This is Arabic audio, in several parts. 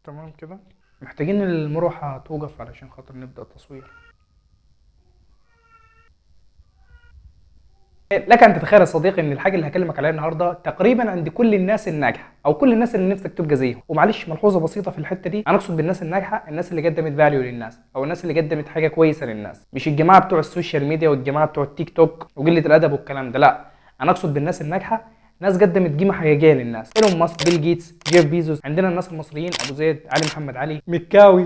تمام كده. محتاجين المروحة توقف علشان خاطر نبدأ التصوير. لك ان تتخيل يا صديقي ان الحاجه اللي هكلمك عليها النهارده تقريبا عند كل الناس الناجحه او كل الناس اللي نفسك تبقى زيهم. ومعلش ملحوظه بسيطه في الحته دي، انا اقصد بالناس الناجحه الناس اللي قدمت فاليو للناس او الناس اللي قدمت حاجه كويسه للناس، مش الجماعه بتوع السوشيال ميديا والجماعه بتوع التيك توك وقله الادب والكلام ده. لا، انا اقصد بالناس الناجحه ناس قدمت قيمه حقيقيه للناس. ايلون ماسك، بيل جيتس، جيف بيزوس، عندنا الناس المصريين ابو زيد، علي محمد علي، مكاوي.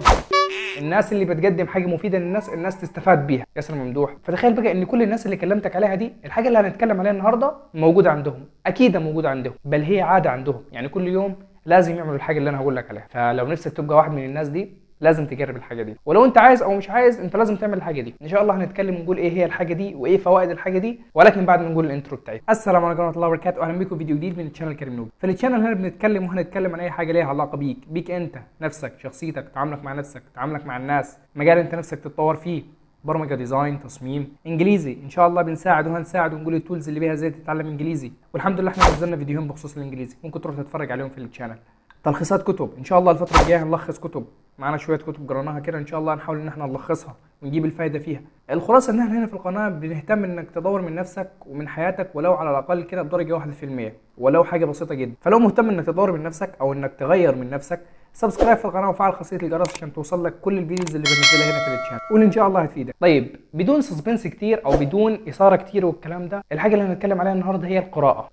الناس اللي بتقدم حاجه مفيده للناس الناس تستفاد بيها. ياسر ممدوح. فتخيل بقى ان كل الناس اللي كلمتك عليها دي الحاجه اللي هنتكلم عليها النهارده موجوده عندهم، اكيد موجوده عندهم، بل هي عاده عندهم. يعني كل يوم لازم يعملوا الحاجه اللي انا هقول لك عليها. فلو نفسك تبقى واحد من الناس دي لازم تجرب الحاجه دي، ولو انت عايز او مش عايز انت لازم تعمل الحاجه دي. ان شاء الله هنتكلم ونقول ايه هي الحاجه دي وايه فوائد الحاجه دي، ولكن بعد ما نقول الانترو بتاعي. السلام عليكم ورحمه الله وبركاته، اهلا بكم في فيديو جديد من الشانل كريم نوب. في الشانل هنا بنتكلم وهنتكلم عن اي حاجه ليها علاقه بيك انت نفسك، شخصيتك، تعاملك مع نفسك، تعاملك مع الناس، مجال انت نفسك تتطور فيه، برمجه، ديزاين، تصميم، انجليزي. ان شاء الله بنساعد وهنساعد ونقول التولز اللي بيها ازاي تتعلم انجليزي. والحمد لله احنا نزلنا فيديوهين بخصوص الانجليزي، ممكن تروح تتفرج عليهم في الشانل. تلخيصات كتب، ان شاء الله الفتره الجايه هنلخص كتب، معانا شويه كتب قراناها كده، ان شاء الله نحاول ان احنا نلخصها ونجيب الفايده فيها. الخلاصه ان احنا هنا في القناه بنهتم انك تطور من نفسك ومن حياتك ولو على الاقل كده بدرجه 1%، ولو حاجه بسيطه جدا. فلو مهتم انك تطور من نفسك او انك تغير من نفسك، سبسكرايب في القناه وفعل خاصيه الجرس عشان توصل لك كل الفيديوز اللي بنزلها هنا في الشانل، وان شاء الله هتفيدك. طيب بدون سسبنس كتير او بدون اثاره كتير والكلام ده، الحاجه اللي هنتكلم عليها النهارده هي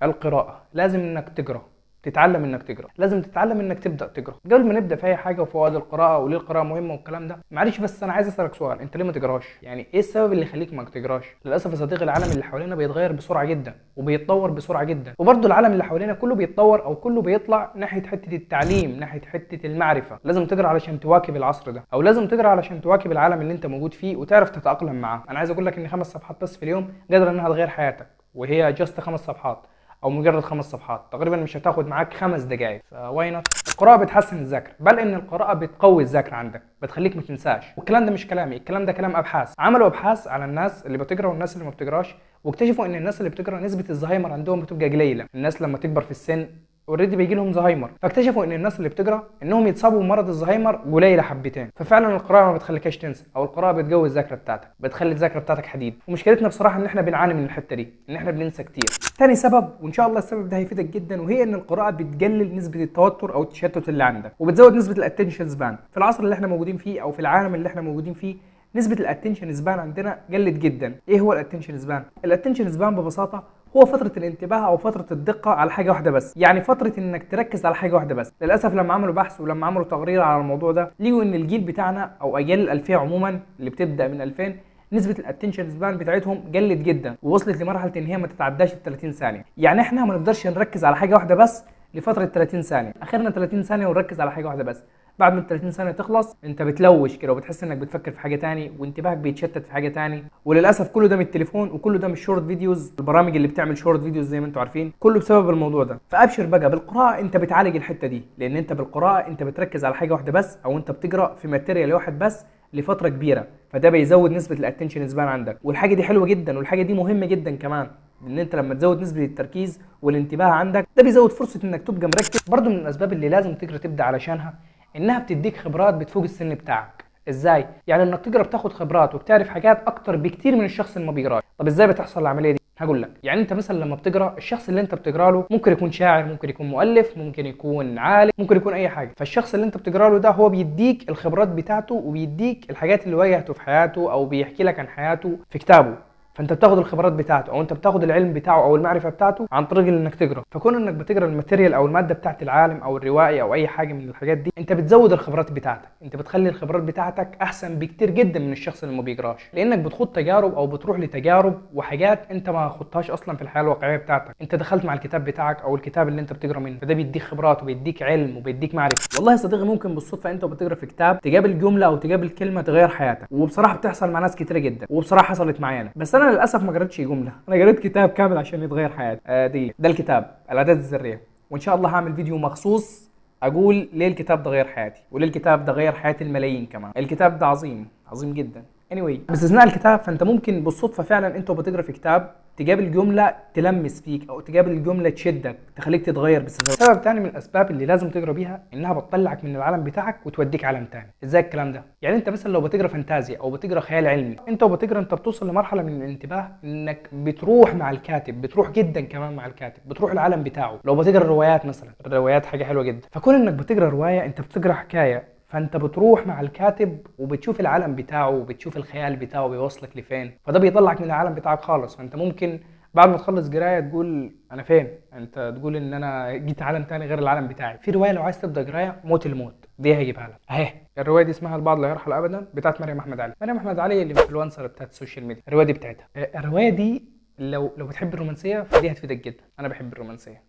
القراءه. لازم انك تقرا، تتعلم انك تقرا، لازم تتعلم انك تبدا تقرا. قبل ما نبدا في اي حاجه وفوائد القراءه وليه القراءه مهمه والكلام ده، معلش بس انا عايز اسالك سؤال، انت ليه ما تقراش؟ يعني ايه السبب اللي يخليك ما تقراش؟ للاسف يا صديقي العالم اللي حوالينا بيتغير بسرعه جدا وبيتطور بسرعه جدا، وبرده العالم اللي حوالينا كله بيتطور او كله بيطلع ناحيه حته التعليم، ناحيه حته المعرفه. لازم تقرا علشان تواكب العصر ده، او لازم تقرا علشان تواكب العالم اللي انت موجود فيه وتعرف تتاقلم معاه. انا عايز اقول لك ان 5 صفحات بس في اليوم قادره انها تغير حياتك، وهي جاست 5 صفحات او مجرد 5 صفحات تقريبا مش هتاخد معاك 5 دقائق. فواي نوت؟ القراءه بتحسن الذاكره، بل ان القراءه بتقوي الذاكره عندك، بتخليك ما تنساش. والكلام ده مش كلامي، الكلام ده كلام ابحاث. عملوا ابحاث على الناس اللي بتقرا والناس اللي ما بتقراش، واكتشفوا ان الناس اللي بتقرا نسبه الزهايمر عندهم بتبقى قليله. الناس لما تكبر في السن اوريدي بيجي لهم زهايمر، فاكتشفوا ان الناس اللي بتقرا انهم يتصابوا بمرض الزهايمر قليله حبتين. ففعلا القراءه ما بتخليكش تنسى، او القراءه بتقوي الذاكره بتاعتك، بتخلي الذاكره بتاعتك حديد. ومشكلتنا بصراحه ان احنا بنعاني من الحته دي، ان احنا بننسى كتير. تاني سبب، وان شاء الله السبب ده هيفيدك جدا، وهي ان القراءه بتقلل نسبه التوتر او التشتت اللي عندك، وبتزود نسبه الاتنشن سبان. في العصر اللي احنا موجودين فيه او في العالم اللي احنا موجودين فيه نسبه الاتنشن سبان عندنا قلت جدا. ايه هو الاتنشن سبان؟ الاتنشن سبان ببساطه هو فتره الانتباه او فتره الدقه على حاجه واحده بس، يعني فتره انك تركز على حاجه واحده بس. للاسف لما عملوا بحث ولما عملوا تقرير على الموضوع ده، لقوا ان الجيل بتاعنا او اجيال الالفيه عموما اللي بتبدا من 2000 نسبه الاتنشن سبان بتاعتهم قلت جدا، ووصلت لمرحله ان هي ما تتعداش ال 30 ثانيه. يعني احنا ما نقدرش نركز على حاجه واحده بس لفتره 30 ثانيه، اخرنا 30 ثانيه ونركز على حاجه واحده بس. بعد ما ال 30 ثانيه تخلص انت بتلوش كده وبتحس انك بتفكر في حاجه تاني وانتباهك بيتشتت في حاجه تاني. وللاسف كله ده من التليفون، وكله ده من الشورت فيديوز، البرامج اللي بتعمل شورت فيديوز زي ما انتم عارفين، كله بسبب الموضوع ده. فابشر بقى بالقراءه انت بتعالج الحته دي، لان انت بالقراءه انت بتركز على حاجه واحده بس، او انت بتقرا في ماتيريال واحد بس لفتره كبيره، فده بيزود نسبه الاتنشن سبان عندك. والحاجه دي حلوه جدا، والحاجه دي مهمه جدا كمان، ان انت لما تزود نسبه التركيز والانتباه عندك ده بيزود فرصه انك تبقى مركز. برضو من الاسباب اللي لازم تقرا تبدا علشانها انها بتديك خبرات بتفوق السن بتاعك. ازاي؟ يعني انك تقرا بتاخد خبرات وبتعرف حاجات اكتر بكتير من الشخص اللي ما بيقراش. طب ازاي بتحصل العمليه دي؟ هقول لك. يعني انت مثلا لما بتقرا، الشخص اللي انت بتقرا له ممكن يكون شاعر، ممكن يكون مؤلف، ممكن يكون عالم، ممكن يكون اي حاجه. فالشخص اللي انت بتقرا له ده هو بيديك الخبرات بتاعته وبيديك الحاجات اللي واجهته في حياته او بيحكي لك عن حياته في كتابه. فانت بتاخد الخبرات بتاعته او انت بتاخد العلم بتاعه او المعرفه بتاعته عن طريق انك تقرا. فكون انك بتقرا الماتيريال او الماده بتاعت العالم او الروائي او اي حاجه من الحاجات دي، انت بتزود الخبرات بتاعتك، انت بتخلي الخبرات بتاعتك احسن بكتير جدا من الشخص اللي ما بيقراش، لانك بتخوض تجارب او بتروح لتجارب وحاجات انت ما خضتهاش اصلا في الحياه الواقعيه بتاعتك. انت دخلت مع الكتاب بتاعك او الكتاب اللي انت بتقرا منه، فده بيديك خبرات وبيديك علم وبيديك معرفه. والله يا صديقي ممكن بالصدفه انت بتقرا في كتاب تقابل جمله او تقابل كلمه تغير حياتك، وبصراحه بتحصل مع ناس كتيره جدا، وبصراحه حصلت معايا انا. بس انا للاسف ما قريتش جمله، انا قريت كتاب كامل عشان يتغير حياتي. ده الكتاب العادات الذريه، وان شاء الله هعمل فيديو مخصوص اقول ليه الكتاب ده غير حياتي، وليه الكتاب ده غير حياه الملايين كمان. الكتاب ده عظيم، عظيم جدا. anyway باستثناء الكتاب، فانت ممكن بالصدفه فعلا انت بتقرا في كتاب تقابل جمله تلمس فيك، او تقابل جمله تشدك تخليك تتغير بسبب. سبب تاني من الاسباب اللي لازم تقرا بيها انها بتطلعك من العالم بتاعك وتوديك عالم تاني. ازاي الكلام ده؟ يعني انت مثلا لو بتقرا فانتازيا او بتقرا خيال علمي، انت وبتقرا انت بتوصل لمرحله من الانتباه انك بتروح مع الكاتب، بتروح جدا كمان مع الكاتب، بتروح العالم بتاعه. لو بتقرا روايات مثلا، الروايات حاجه حلوه جدا، فكون انك بتقرا روايه انت بتقرا حكايه، فانت بتروح مع الكاتب وبتشوف العالم بتاعه وبتشوف الخيال بتاعه بيوصلك لفين، فده بيطلعك من العالم بتاعك خالص. فانت ممكن بعد ما تخلص قرايه تقول انا فين، انت تقول ان انا جيت عالم تاني غير العالم بتاعي. في روايه لو عايز تبدا قرايه، موت الموت، دي هجيبها لك اهي. الروايه دي اسمها البعض لا يرحل ابدا، بتاعت مريم احمد علي. مريم احمد علي اللي انفلونسر بتاعت السوشيال ميديا. الروايه دي بتاعتها. الروايه دي لو بتحب الرومانسيه فدي هتفيدك جدا، انا بحب الرومانسيه.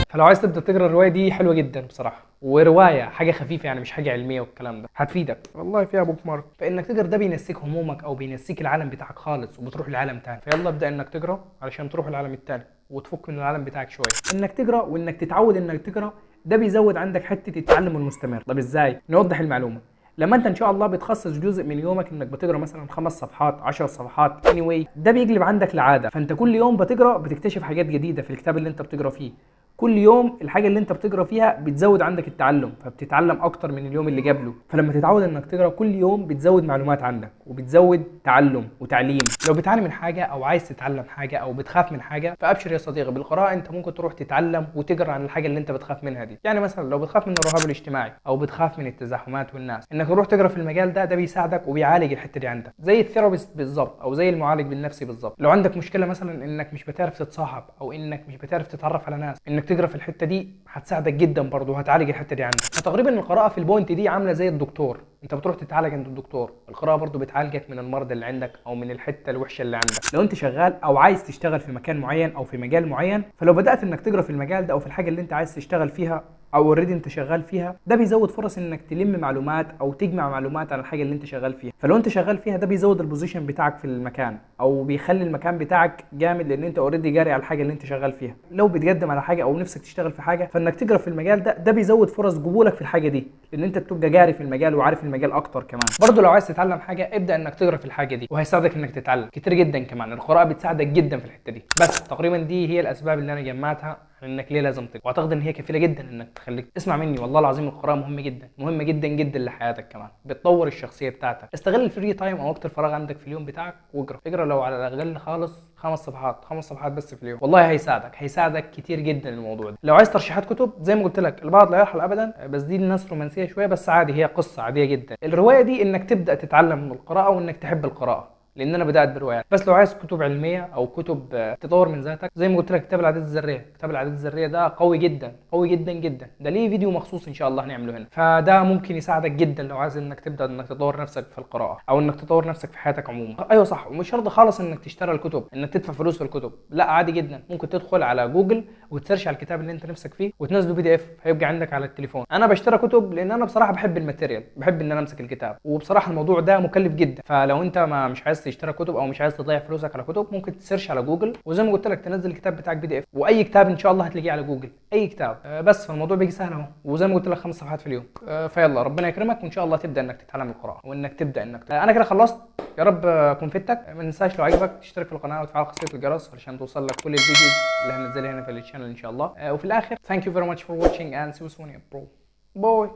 فلو عايز تبدا تقرا الروايه دي حلوه جدا بصراحه، وروايه حاجه خفيفه يعني مش حاجه علميه والكلام ده، هتفيدك والله فيها بوك مارك. فانك تقرا ده بينسيك همومك او بينسيك العالم بتاعك خالص وبتروح لعالم تاني. فيلا ابدا انك تقرا علشان تروح العالم التاني وتفك من العالم بتاعك شويه. انك تقرا وانك تتعود انك تقرا ده بيزود عندك حته التعلم المستمر. طب ازاي؟ نوضح المعلومه. لما انت ان شاء الله بتخصص جزء من يومك انك بتقرا مثلا 5 صفحات 10 صفحات anyway، ده بيقلب عندك لعاده، فانت كل يوم بتقرا بتكتشف حاجات جديده في الكتاب اللي انت بتقرا فيه. كل يوم الحاجه اللي انت بتقرا فيها بتزود عندك التعلم، فبتتعلم اكتر من اليوم اللي قبله. فلما تتعود انك تقرا كل يوم بتزود معلومات عندك وبتزود تعلم وتعليم. لو بتعاني من حاجه او عايز تتعلم حاجه او بتخاف من حاجه، فابشر يا صديقي، بالقراءه انت ممكن تروح تتعلم وتقرا عن الحاجه اللي انت بتخاف منها دي. يعني مثلا لو بتخاف من الرهاب الاجتماعي او بتخاف من التزاحمات والناس، انك تروح تقرا في المجال ده بيساعدك وبيعالج الحته دي عندك، زي الثيرابيست بالظبط او زي المعالج بالنفسي بالظبط. لو عندك مشكله مثلا انك مش بتعرف تتصاحب او انك مش بتعرف تتعرف على ناس، انك تقرا في الحته دي هتساعدك جدا برضه وهتعالج الحته دي عندك. فتقريبا القراءه في البوينت دي عامله زي الدكتور، انت بتروح تتعالج عند الدكتور، القراءه برضه بتعالجك من المرض اللي عندك او من الحته الوحشه اللي عندك. لو انت شغال او عايز تشتغل في مكان معين او في مجال معين، فلو بدات انك تقرا في المجال ده او في الحاجه اللي انت عايز تشتغل فيها او اوريدي انت شغال فيها، ده بيزود فرص انك تلم معلومات او تجمع معلومات عن الحاجه اللي انت شغال فيها. فلو انت شغال فيها ده بيزود البوزيشن بتاعك في المكان او بيخلي المكان بتاعك جامد، لان انت اوريدي جاري على الحاجه اللي انت شغال فيها. لو بتقدم على حاجه او نفسك تشتغل في حاجه، فانك تقرا في المجال ده بيزود فرص قبولك في الحاجه دي، لان انت بتبقى جاري في المجال وعارف المجال اكتر. كمان برضه لو عايز تتعلم حاجه ابدا انك تقرا في الحاجه دي وهيساعدك انك تتعلم كتير جدا. كمان القراءه بتساعدك جدا في الحته دي. بس تقريبا دي هي الاسباب اللي انا جمعتها انك ليه لازم تقرا، واعتقد ان هي كفيله جدا انك تخليك اسمع مني. والله العظيم القراءه مهمه جدا، مهمه جدا جدا لحياتك، كمان بتطور الشخصيه بتاعتك. استغل الفري تايم او وقت الفراغ عندك في اليوم بتاعك واقرا. اقرا لو على الاقل خالص 5 صفحات، 5 صفحات بس في اليوم، والله هيساعدك كتير جدا الموضوع ده. لو عايز ترشيحات كتب زي ما قلت لك البعض لا يرحل ابدا، بس دي الناس رومانسيه شويه، بس عادي هي قصه عاديه جدا. الروايه دي انك تبدا تتعلم من القراءه وانك تحب القراءه، لان انا بدات بروايات. بس لو عايز كتب علميه او كتب تطور من ذاتك زي ما قلت لك كتاب العادات الذريه. كتاب العادات الذريه ده قوي جدا، قوي جدا جدا، ده ليه فيديو مخصوص ان شاء الله هنعمله هنا. فده ممكن يساعدك جدا لو عايز انك تبدا انك تطور نفسك في القراءه او انك تطور نفسك في حياتك عموما. ايوه صح، ومش شرط خالص انك تشتري الكتب، انك تدفع فلوس في الكتب، لا عادي جدا. ممكن تدخل على جوجل وتسيرش على الكتاب اللي انت نفسك فيه وتنزله PDF هيبقى عندك على التليفون. انا بشتري كتب لان انا بصراحه بحب الماتيريال، بحب ان انا امسك الكتاب، وبصراحه الموضوع ده مكلف جدا. فلو انت مش عايز تشتري كتب او مش عايز تضيع فلوسك على كتب، ممكن تسيرش على جوجل وزي ما قلت لك تنزل الكتاب بتاعك PDF، واي كتاب ان شاء الله هتلاقيه على جوجل، اي كتاب. بس فالموضوع بيجي سهل اهو، وزي ما قلت لك 5 صفحات في اليوم. فيلا ربنا يكرمك وان شاء الله تبدا انك تتعلم القراءه وانك تبدا انك انا كده خلصت، يا رب اكون فدتك. ما تنساش لو عجبك تشترك في القناه وتفعل خاصيه الجرس علشان توصل لك كل الفيديوز اللي هننزلها هنا في الشانل ان شاء الله. وفي الاخر thank you very much for watching and see you soon bro. باي.